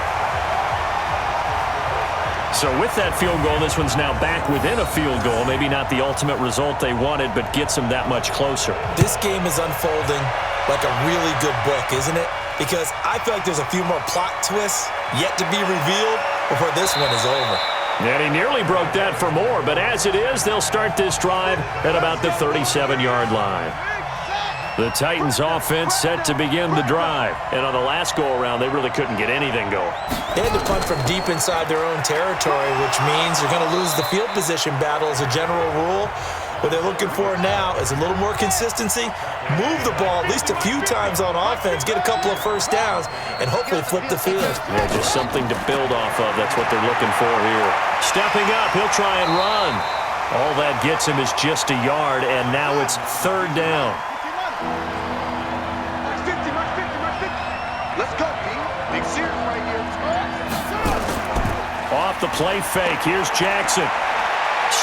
So with that field goal, this one's now back within a field goal. Maybe not the ultimate result they wanted, but gets them that much closer. This game is unfolding like a really good book, isn't it? Because I feel like there's a few more plot twists yet to be revealed before this one is over. And he nearly broke that for more, but as it is, they'll start this drive at about the 37-yard line. The Titans offense set to begin the drive. And on the last go-around, they really couldn't get anything going. They had to punt from deep inside their own territory, which means you're going to lose the field position battle as a general rule. What they're looking for now is a little more consistency, move the ball at least a few times on offense, get a couple of first downs, and hopefully flip the field. Yeah, just something to build off of. That's what they're looking for here. Stepping up, he'll try and run. All that gets him is just a yard, and now it's 3rd down. Let's go, P. Big series right here. Off the play fake, here's Jackson.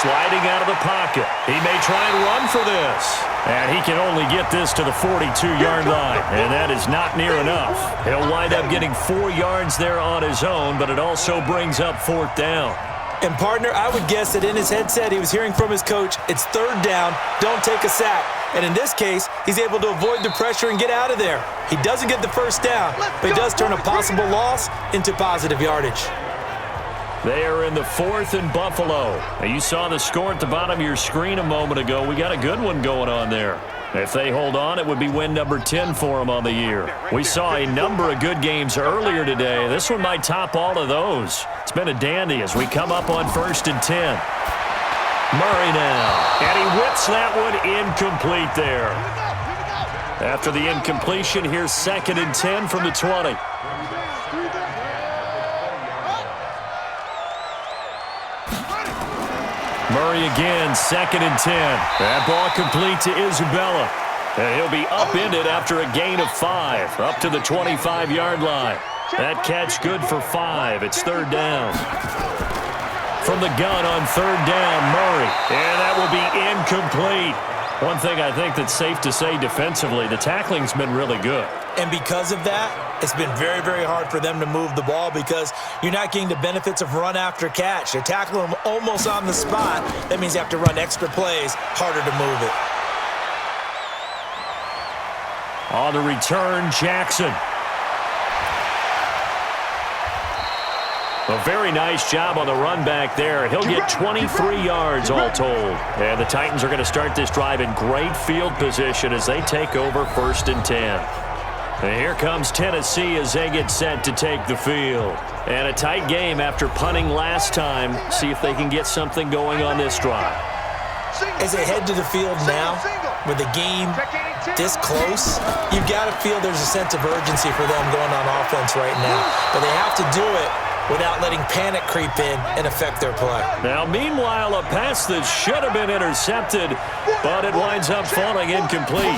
Sliding out of the pocket. He may try and run for this. And he can only get this to the 42-yard line. And that is not near enough. He'll wind up getting 4 yards there on his own, but it also brings up 4th down. And, partner, I would guess that in his headset he was hearing from his coach, it's 3rd down, don't take a sack. And in this case, he's able to avoid the pressure and get out of there. He doesn't get the first down, but he does turn a possible loss into positive yardage. They are in the 4th and Buffalo. Now, you saw the score at the bottom of your screen a moment ago. We got a good one going on there. If they hold on, it would be win number 10 for them on the year. We saw a number of good games earlier today. This one might top all of those. It's been a dandy as we come up on 1st and 10. Murray now. And he whips that one incomplete there. After the incompletion, here's 2nd and 10 from the 20. Murray again, 2nd and 10. That ball complete to Isabella. And he'll be upended after a gain of 5, up to the 25-yard line. That catch good for 5. It's 3rd down. From the gun on 3rd down, Murray. And that will be incomplete. One thing I think that's safe to say defensively, the tackling's been really good. And because of that, it's been very, very hard for them to move the ball because you're not getting the benefits of run after catch. They're tackling them almost on the spot. That means you have to run extra plays, harder to move it. On the return, Jackson. A very nice job on the run back there. He'll get 23 yards all told. And the Titans are going to start this drive in great field position as they take over 1st and 10. And here comes Tennessee as they get set to take the field. And a tight game after punting last time. See if they can get something going on this drive. As they head to the field now, with the game this close, you've got to feel there's a sense of urgency for them going on offense right now. But they have to do it without letting panic creep in and affect their play. Now, meanwhile, a pass that should have been intercepted, but it winds up falling incomplete.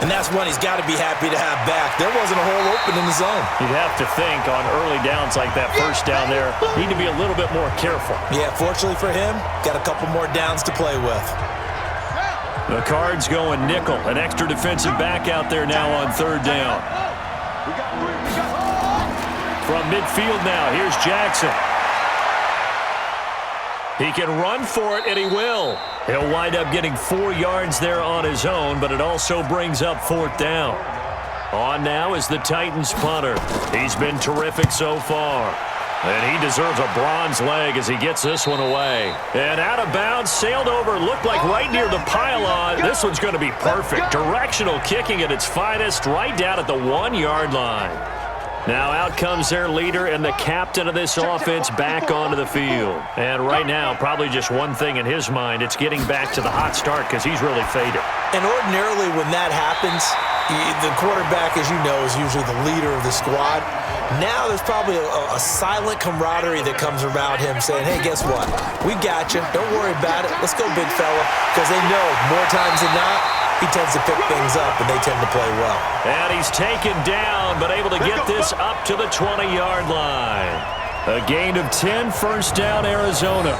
And that's one he's got to be happy to have back. There wasn't a hole open in the zone. You'd have to think on early downs like that first down there, need to be a little bit more careful. Yeah, fortunately for him, got a couple more downs to play with. The Cards going nickel. An extra defensive back out there now on 3rd down. From midfield now, here's Jackson. He can run for it, and he will. He'll wind up getting 4 yards there on his own, but it also brings up 4th down. On now is the Titans punter. He's been terrific so far. And he deserves a bronze leg as he gets this one away. And out of bounds, sailed over, looked like right near the pylon. This one's going to be perfect. Directional kicking at its finest, right down at the 1-yard line. Now out comes their leader and the captain of this offense back onto the field. And right now, probably just one thing in his mind, it's getting back to the hot start because he's really faded. And ordinarily when that happens, the quarterback, as you know, is usually the leader of the squad. Now there's probably a silent camaraderie that comes around him saying, hey, guess what? We got you. Don't worry about it. Let's go, big fella. Because they know more times than not, he tends to pick things up, and they tend to play well. And he's taken down, but able to get this up to the 20-yard line. A gain of 10, first down, Arizona.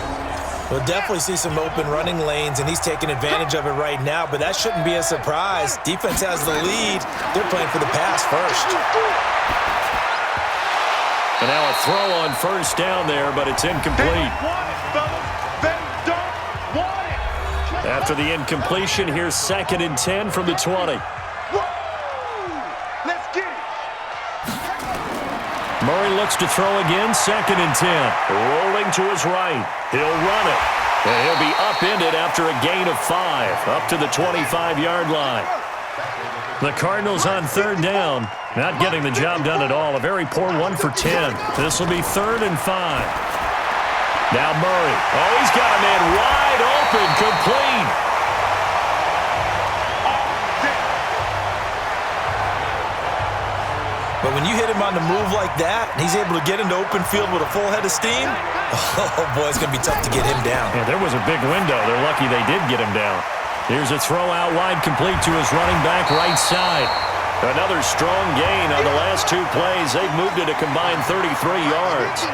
We'll definitely see some open running lanes, and he's taking advantage of it right now, but that shouldn't be a surprise. Defense has the lead. They're playing for the pass first. And now a throw on first down there, but it's incomplete. After the incompletion, here's 2nd and 10 from the 20. Let's get it. Murray looks to throw again, 2nd and 10. Rolling to his right. He'll run it. And he'll be upended after a gain of 5, up to the 25-yard line. The Cardinals on 3rd down, not getting the job done at all. A very poor 1 for 10. This will be 3rd and 5. Now Murray. Oh, he's got a man wide open, complete. But when you hit him on the move like that, and he's able to get into open field with a full head of steam, oh, boy, it's going to be tough to get him down. Yeah, there was a big window. They're lucky they did get him down. Here's a throw out wide, complete to his running back right side. Another strong gain on the last 2 plays. They've moved it a combined 33 yards.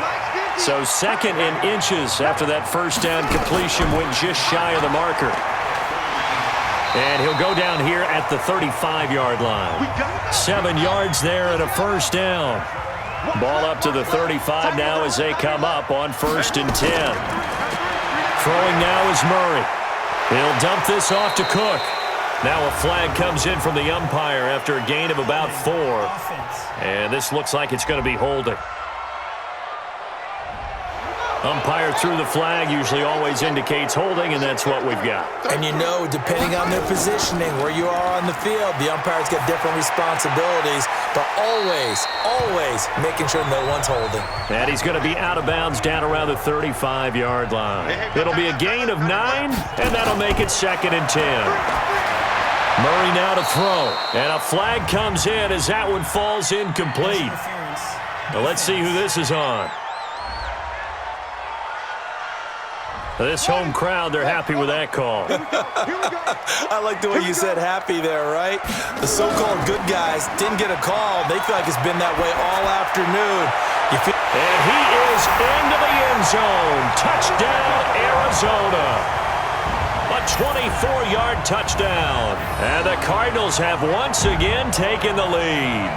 So 2nd and inches after that first down completion went just shy of the marker. And he'll go down here at the 35-yard line. 7 yards there and a first down. Ball up to the 35 now as they come up on 1st and 10. Throwing now is Murray. He'll dump this off to Cook. Now a flag comes in from the umpire after a gain of about 4. And this looks like it's going to be holding. Umpire threw the flag, usually always indicates holding, and that's what we've got. And you know, depending on their positioning, where you are on the field, the umpire's got different responsibilities, but always making sure no one's holding. And he's going to be out of bounds down around the 35-yard line. It'll be a gain of 9, and that'll make it 2nd and 10. Murray now to throw, and a flag comes in as that one falls incomplete. Now let's see who this is on. This home crowd, they're happy with that call. I like the way you said happy there, right? The so-called good guys didn't get a call. They feel like it's been that way all afternoon. And he is into the end zone. Touchdown, Arizona. A 24-yard touchdown. And the Cardinals have once again taken the lead.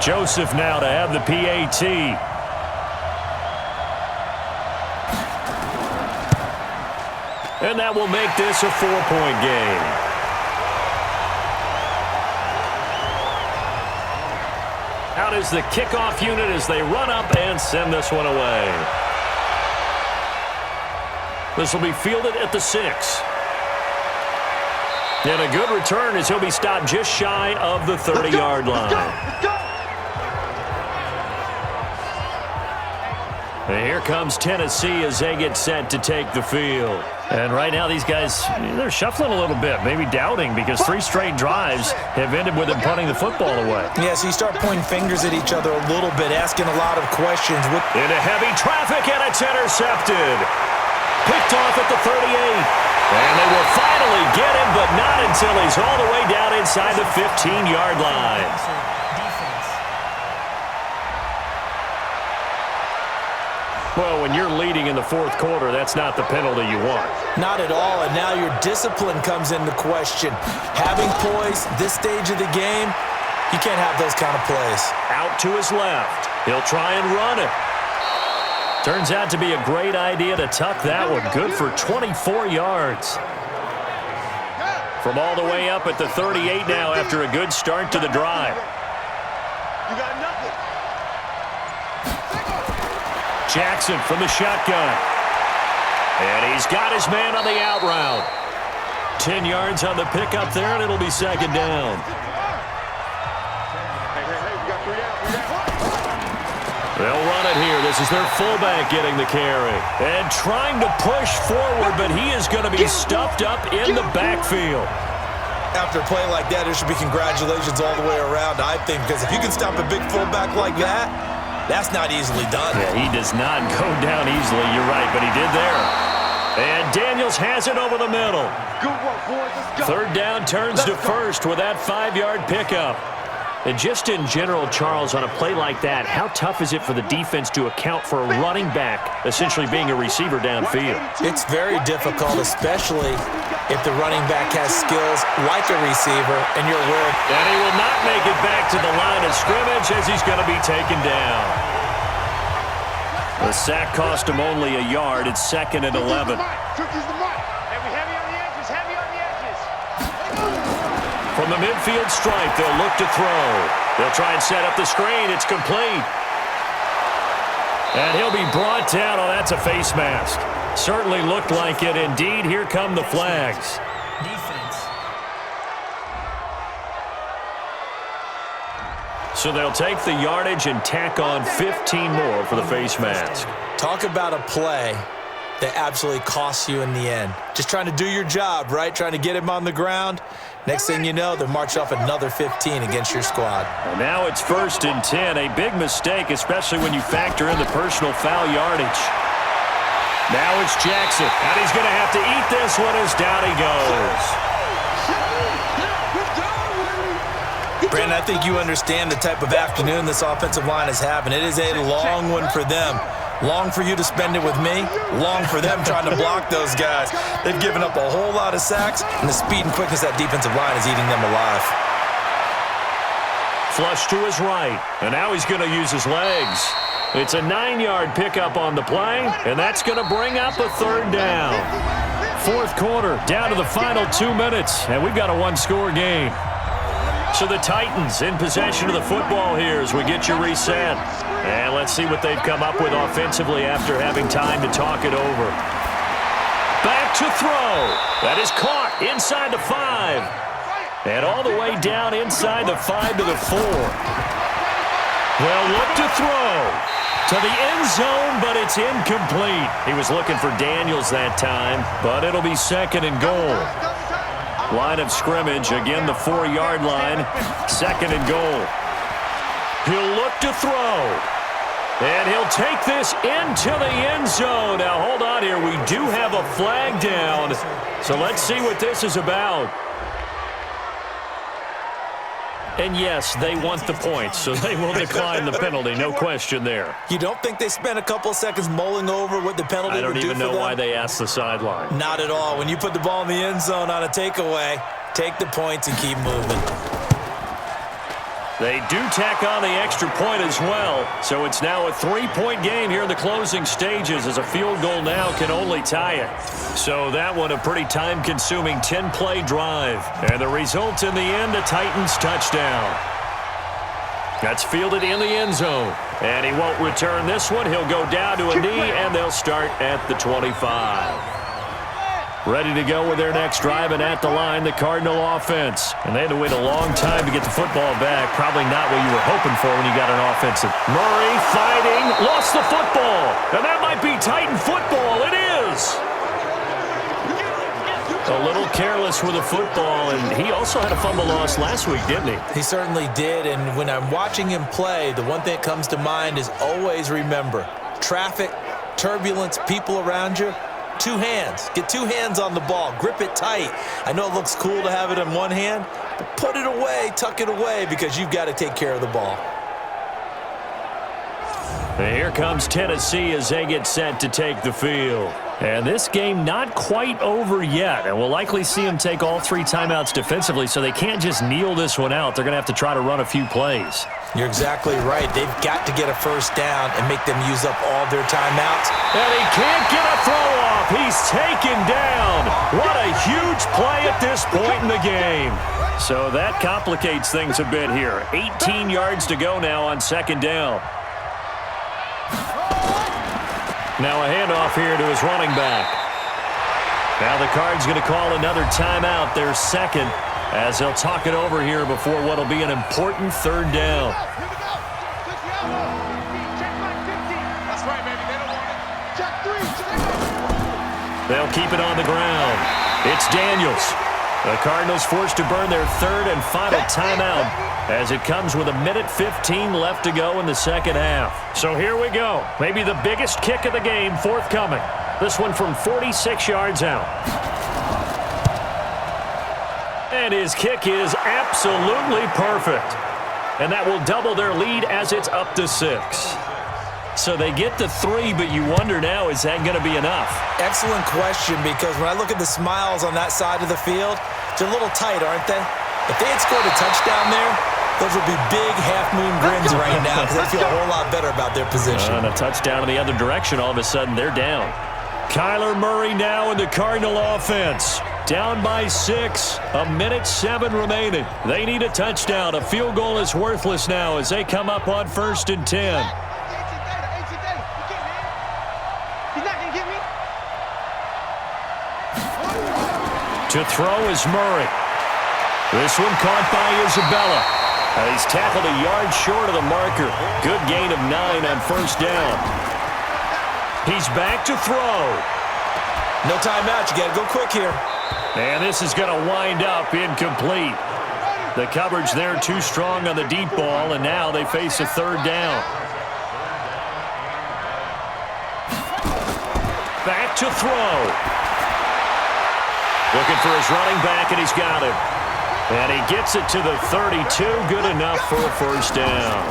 Joseph now to have the PAT. And that will make this a 4-point game. Out is the kickoff unit as they run up and send this one away. This will be fielded at the 6. And a good return as he'll be stopped just shy of the 30-yard line. And here comes Tennessee as they get set to take the field. And right now these guys, they're shuffling a little bit, maybe doubting, because 3 straight drives have ended with them punting the football away. Yeah, so you start pointing fingers at each other a little bit, asking a lot of questions. Into heavy traffic, and it's intercepted. Picked off at the 38. And they will finally get him, but not until he's all the way down inside the 15-yard line. Well, when you're leading in the 4th quarter, that's not the penalty you want. Not at all, and now your discipline comes into question. Having poise this stage of the game, you can't have those kind of plays. Out to his left. He'll try and run it. Turns out to be a great idea to tuck that one. Good for 24 yards. From all the way up at the 38 now after a good start to the drive. You got nothing. Jackson from the shotgun. And he's got his man on the out route. 10 yards on the pickup there, and it'll be second down. They'll run it here. This is their fullback getting the carry. And trying to push forward, but he is going to be stuffed up in the backfield. After a play like that, there should be congratulations all the way around, I think, because if you can stop a big fullback like that, that's not easily done. Yeah, he does not go down easily, you're right, but he did there. And Daniels has it over the middle. Good work, boys. Let's go. Third down turns to first with that 5-yard pickup. And just in general, Charles, on a play like that, how tough is it for the defense to account for a running back essentially being a receiver downfield? It's very difficult, especially if the running back has skills like a receiver and you're aware. And he will not make it back to the line of scrimmage as he's going to be taken down. The sack cost him only a yard. It's 2nd and 11. From the midfield stripe, they'll look to throw. They'll try and set up the screen. It's complete. And he'll be brought down. Oh, that's a face mask. Certainly looked like it. Indeed, here come the flags. Defense. So they'll take the yardage and tack on 15 more for the face mask. Talk about a play that absolutely costs you in the end. Just trying to do your job, right? Trying to get him on the ground. Next thing you know, they'll march off another 15 against your squad. And now it's 1st and 10. A big mistake, especially when you factor in the personal foul yardage. Now it's Jackson. And he's going to have to eat this one as down he goes. Brandon, I think you understand the type of afternoon this offensive line is having. It is a long one for them. Long for you to spend it with me. Long for them trying to block those guys. They've given up a whole lot of sacks, and the speed and quickness of that defensive line is eating them alive. Flush to his right, and now he's going to use his legs. It's a 9-yard pickup on the play, and that's going to bring up a 3rd down. 4th quarter, down to the final 2 minutes, and we've got a 1-score game. So the Titans in possession of the football here as we get you reset. And let's see what they've come up with offensively after having time to talk it over. Back to throw. That is caught inside the 5. And all the way down inside the 5 to the 4. Well, look to throw to the end zone, but it's incomplete. He was looking for Daniels that time, but it'll be 2nd and goal. Line of scrimmage, again the 4-yard line, 2nd and goal. He'll look to throw. And he'll take this into the end zone. Now, hold on here. We do have a flag down. So let's see what this is about. And yes, they want the points, so they will decline the penalty. No question there. You don't think they spent a couple of seconds mulling over what the penalty would do for them? I don't even know why they asked the sideline. Not at all. When you put the ball in the end zone on a takeaway, take the points and keep moving. They do tack on the extra point as well, so it's now a 3-point game here in the closing stages as a field goal now can only tie it. So that one a pretty time-consuming 10-play drive. And the result in the end, a Titans touchdown. That's fielded in the end zone. And he won't return this one. He'll go down to a knee, and they'll start at the 25. Ready to go with their next drive, and at the line, the Cardinal offense. And they had to wait a long time to get the football back. Probably not what you were hoping for when you got an offensive. Murray fighting, lost the football. And that might be Titan football. It is. A little careless with the football, and he also had a fumble loss last week, didn't he? He certainly did, and when I'm watching him play, the one thing that comes to mind is always remember, traffic, turbulence, people around you, 2 hands. Get 2 hands on the ball. Grip it tight. I know it looks cool to have it in one hand, but put it away, tuck it away, because you've got to take care of the ball. And here comes Tennessee as they get set to take the field. And this game not quite over yet. And we'll likely see them take all 3 timeouts defensively, so they can't just kneel this one out. They're going to have to try to run a few plays. You're exactly right. They've got to get a first down and make them use up all their timeouts. And he can't get a throw off. He's taken down. What a huge play at this point in the game. So that complicates things a bit here. 18 yards to go now on second down. Now a handoff here to his running back. Now the Cards going to call another timeout, their second, as they'll talk it over here before what will be an important third down. They'll keep it on the ground. It's Daniels. The Cardinals forced to burn their third and final timeout as it comes with 1:15 left to go in the second half. So here we go. Maybe the biggest kick of the game forthcoming. This one from 46 yards out. And his kick is absolutely perfect. And that will double their lead as it's up to 6. So they get the 3, but you wonder now, is that going to be enough? Excellent question, because when I look at the smiles on that side of the field, they're a little tight, aren't they? If they had scored a touchdown there, those would be big half-moon grins right now because they feel a whole lot better about their position. And a touchdown in the other direction, all of a sudden they're down. Kyler Murray now in the Cardinal offense. Down by 6, 1:07 remaining. They need a touchdown. A field goal is worthless now as they come up on 1st and 10. To throw is Murray. This one caught by Isabella. He's tackled a yard short of the marker. Good gain of 9 on first down. He's back to throw. No timeout. You got to go quick here. And this is going to wind up incomplete. The coverage there too strong on the deep ball, and now they face a third down. Back to throw. Looking for his running back, and he's got him. And he gets it to the 32. Good enough for a first down.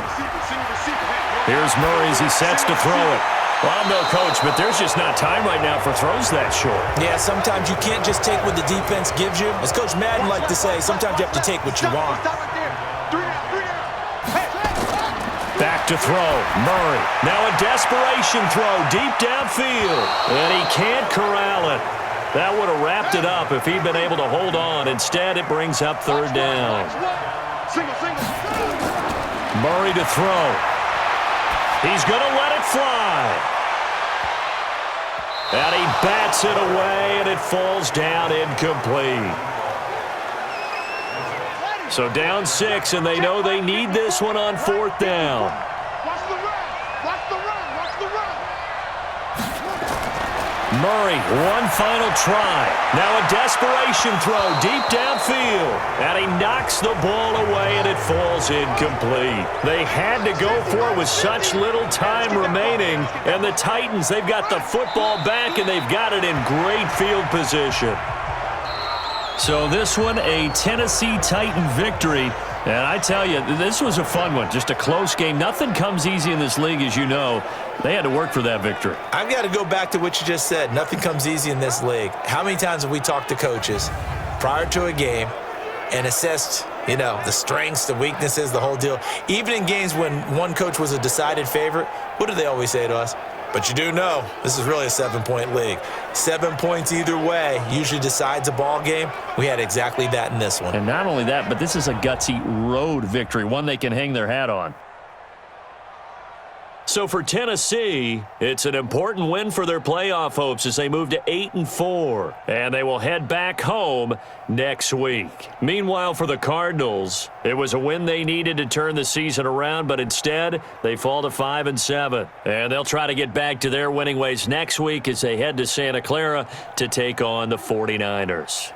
Here's Murray as he sets to throw it. Well, I'm no coach, but there's just not time right now for throws that short. Yeah, sometimes you can't just take what the defense gives you. As Coach Madden liked to say, sometimes you have to take what you want. Back to throw. Murray. Now a desperation throw deep downfield. And he can't corral it. That would have wrapped it up if he'd been able to hold on. Instead, it brings up third down. Murray to throw. He's going to let it fly. And he bats it away, and it falls down incomplete. So down 6, and they know they need this one on 4th down. Murray, one final try. Now a desperation throw deep downfield. And he knocks the ball away, and it falls incomplete. They had to go for it with such little time remaining. And the Titans, they've got the football back, and they've got it in great field position. So this one, a Tennessee Titan victory. And I tell you, this was a fun one. Just a close game. Nothing comes easy in this league, as you know. They had to work for that victory. I've got to go back to what you just said. Nothing comes easy in this league. How many times have we talked to coaches prior to a game and assessed, the strengths, the weaknesses, the whole deal? Even in games when one coach was a decided favorite, what do they always say to us? But you do know this is really a 7-point league. 7 points either way usually decides a ball game. We had exactly that in this one. And not only that, but this is a gutsy road victory, one they can hang their hat on. So for Tennessee, it's an important win for their playoff hopes as they move to 8-4. And they will head back home next week. Meanwhile, for the Cardinals, it was a win they needed to turn the season around, but instead, they fall to 5-7. And they'll try to get back to their winning ways next week as they head to Santa Clara to take on the 49ers.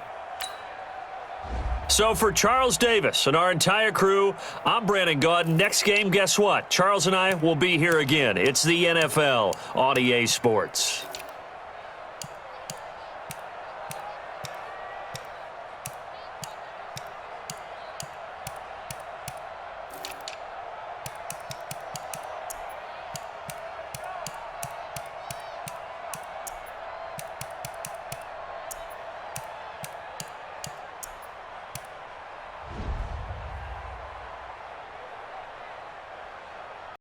So for Charles Davis and our entire crew, I'm Brandon Gaudin. Next game, guess what? Charles and I will be here again. It's the NFL on EA Sports.